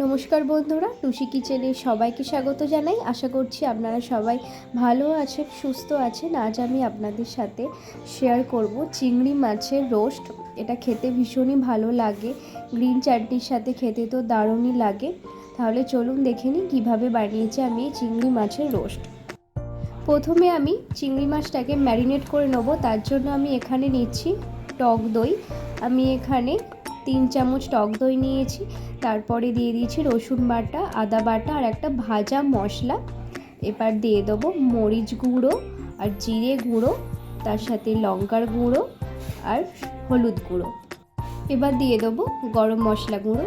নমস্কার বন্ধুরা, টুসি কিচেনে সবাইকে স্বাগত জানাই। আশা করছি আপনারা সবাই ভালো আছেন, সুস্থ আছেন। আজ আমি আপনাদের সাথে শেয়ার করব চিংড়ি মাছের রোস্ট। এটা খেতে ভীষণই ভালো লাগে, গ্রিন চাটনির সাথে খেতে তো দারুণই লাগে। তাহলে চলুন দেখে নিই কীভাবে বানিয়েছি আমি এই চিংড়ি মাছের রোস্ট। প্রথমে আমি চিংড়ি মাছটাকে ম্যারিনেট করে নেব। তার জন্য আমি এখানে নিচ্ছি টক দই। আমি এখানে 3 চামচ টক দই নিয়েছি। তারপরে দিয়ে দিয়েছি রসুন বাটা, আদা বাটা আর একটা ভাজা মশলা। এবার দিয়ে দেবো মরিচ গুঁড়ো আর জিরে গুঁড়ো, তার সাথে লঙ্কার গুঁড়ো আর হলুদ গুঁড়ো। এবার দিয়ে দেবো গরম মশলা গুঁড়ো।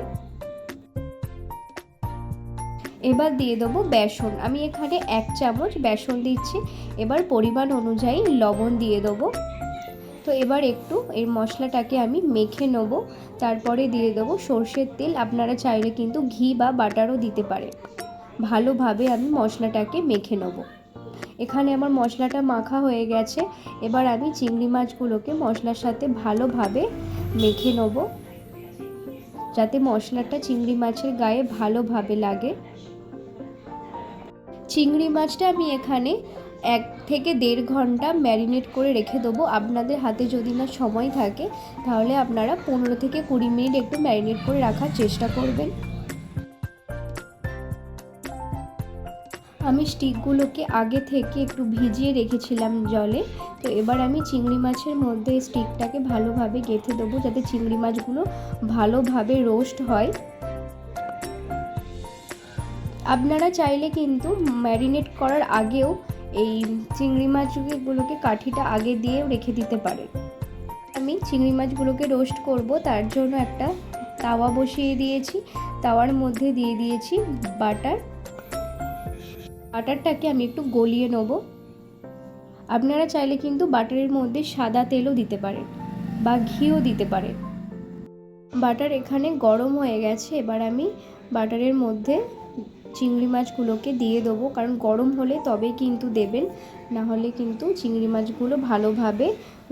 এবার দিয়ে দেবো বেসন। আমি এখানে 1 চামচ বেসন দিচ্ছি। এবার পরিমাণ অনুযায়ী লবণ দিয়ে দেবো। তো এবার একটু এই মশলাটাকে আমি মেখে নেব। তারপরে দিয়ে দেবো সর্ষের তেল। আপনারা চাইলে কিন্তু ঘি বা বাটারও দিতে পারেন। ভালোভাবে আমি মশলাটাকে মেখে নেব। এখানে আমার মশলাটা মাখা হয়ে গেছে। এবার আমি চিংড়ি মাছগুলোকে মশলার সাথে ভালোভাবে মেখে নেব, যাতে মশলাটা চিংড়ি মাছের গায়ে ভালোভাবে লাগে। চিংড়ি মাছটা আমি এখানে 1 থেকে 1.5 ঘন্টা ম্যারিনেট করে রেখে দেবো। আপনাদের হাতে যদি না সময় থাকে তাহলে আপনারা 15 থেকে 20 মিনিট একটু ম্যারিনেট করে রাখার চেষ্টা করবেন। আমি স্টিকগুলোকে আগে থেকে একটু ভিজিয়ে রেখেছিলাম জলে। তো এবার আমি চিংড়ি মাছের মধ্যে স্টিকটাকে ভালোভাবে গেঁথে দেবো, যাতে চিংড়ি মাছগুলো ভালোভাবে রোস্ট হয়। আপনারা চাইলে কিন্তু ম্যারিনেট করার আগেও এই চিংড়ি মাছগুলোকে কাঠিটা আগে দিয়েও রেখে দিতে পারেন। আমি চিংড়ি মাছগুলোকে রোস্ট করব, তার জন্য একটা তাওয়া বসিয়ে দিয়েছি। তাওয়ার মধ্যে দিয়ে দিয়েছি বাটারটাকে আমি একটু গলিয়ে নেব। আপনারা চাইলে কিন্তু বাটারের মধ্যে সাদা তেলও দিতে পারেন বা ঘিও দিতে পারেন। বাটার এখানে গরম হয়ে গেছে। এবার আমি বাটারের মধ্যে চিংড়ি মাছগুলোকে দিয়ে দেবো, কারণ গরম হলে তবেই কিন্তু দেবেন, না হলে কিন্তু চিংড়ি মাছগুলো ভালোভাবে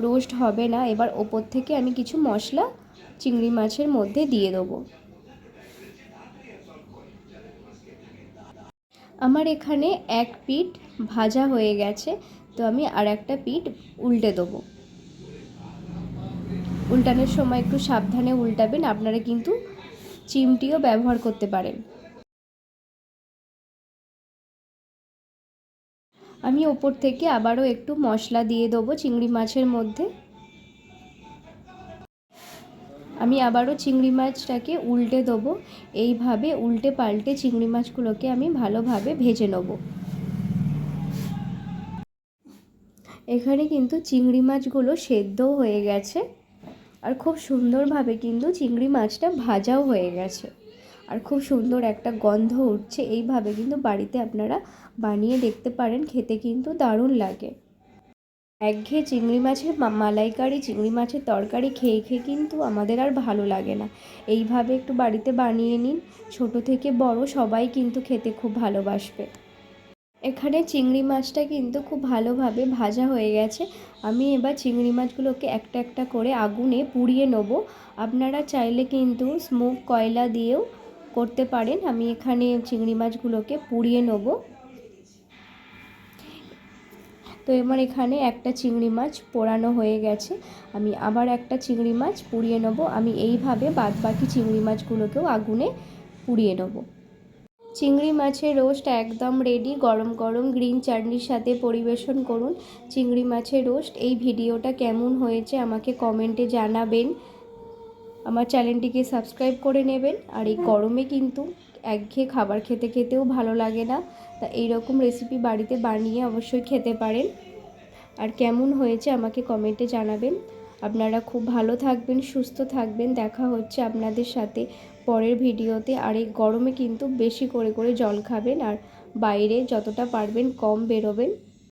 রোস্ট হবে না। এবার ওপর থেকে আমি কিছু মশলা চিংড়ি মাছের মধ্যে দিয়ে দেবো। আমার এখানে 1 পিঠ ভাজা হয়ে গেছে, তো আমি আর একটা পিঠ উল্টে দেবো। উল্টানোর সময় একটু সাবধানে উল্টাবেন। আপনারা কিন্তু চিমটিও ব্যবহার করতে পারেন। আমি ওপর থেকে আবারও একটু মশলা দিয়ে দেবো চিংড়ি মাছের মধ্যে। আমি আবারও চিংড়ি মাছটাকে উল্টে দেবো। এইভাবে উল্টে পাল্টে চিংড়ি মাছগুলোকে আমি ভালোভাবে ভেজে নেব। এখানে কিন্তু চিংড়ি মাছগুলো সেদ্ধও হয়ে গেছে, আর খুব সুন্দরভাবে কিন্তু চিংড়ি মাছটা ভাজাও হয়ে গেছে, আর খুব সুন্দর একটা গন্ধ উঠছে। এইভাবে কিন্তু বাড়িতে আপনারা বানিয়ে দেখতে পারেন, খেতে কিন্তু দারুণ লাগে। একঘেয়ে চিংড়ি মাছের মালাইকারি, চিংড়ি মাছের তরকারি খেয়ে খেয়ে কিন্তু আমাদের আর ভালো লাগে না। এইভাবে একটু বাড়িতে বানিয়ে নিন, ছোট থেকে বড় সবাই কিন্তু খেতে খুব ভালোবাসবে। এখানে চিংড়ি মাছটা কিন্তু খুব ভালোভাবে ভাজা হয়ে গেছে। আমি এবার চিংড়ি মাছগুলোকে একটা একটা করে আগুনে পুড়িয়ে নেব। আপনারা চাইলে কিন্তু স্মোক কয়লা দিয়েও করতে পারেন। আমি এখানে চিংড়ি মাছগুলোকে পুড়িয়ে নেব। তো এবার এখানে একটা চিংড়ি মাছ পোড়ানো হয়ে গেছে। আমি আবার একটা চিংড়ি মাছ পুড়িয়ে নেব। আমি এইভাবে বাদবাকি চিংড়ি মাছগুলোকেও আগুনে পুড়িয়ে নেব। চিংড়ি মাছের রোস্ট একদম রেডি। গরম গরম গ্রিন চাটনির সাথে পরিবেশন করুন চিংড়ি মাছের রোস্ট। এই ভিডিওটা কেমন হয়েছে আমাকে কমেন্টে জানাবেন। আমার চ্যানেলটিকে সাবস্ক্রাইব করে নেবেন। আর এই গরমে কিন্তু একঘেয়ে খাবার খেতে খেতেও ভালো লাগে না, তা এইরকম রেসিপি বাড়িতে বানিয়ে অবশ্যই খেতে পারেন। আর কেমন হয়েছে আমাকে কমেন্টে জানাবেন। আপনারা খুব ভালো থাকবেন, সুস্থ থাকবেন। দেখা হচ্ছে আপনাদের সাথে পরের ভিডিওতে। আর এই গরমে কিন্তু বেশি করে জল খাবেন, আর বাইরে যতটা পারবেন কম বেরোবেন।